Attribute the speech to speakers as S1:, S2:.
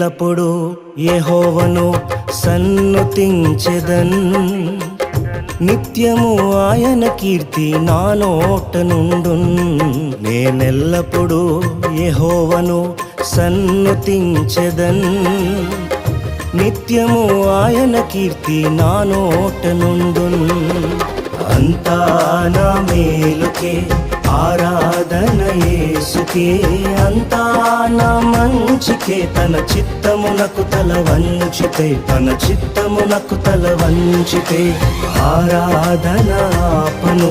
S1: నేనెల్లప్పుడూ యెహోవాను సన్నుతించెదన్ నిత్యము ఆయన కీర్తి నా నోట నుండున్ నేనెల్లప్పుడూ యెహోవాను సన్నుతించెదన్ నిత్యము ఆయన కీర్తి నా నోట నుండున్ అంతా నా మేలుకే ఆరాధన యేసుకే అంతా నా మంచికే తన చిత్తమునకు తల వంచితే తన చిత్తమునకు తల వంచితే ఆరాధన ఆపను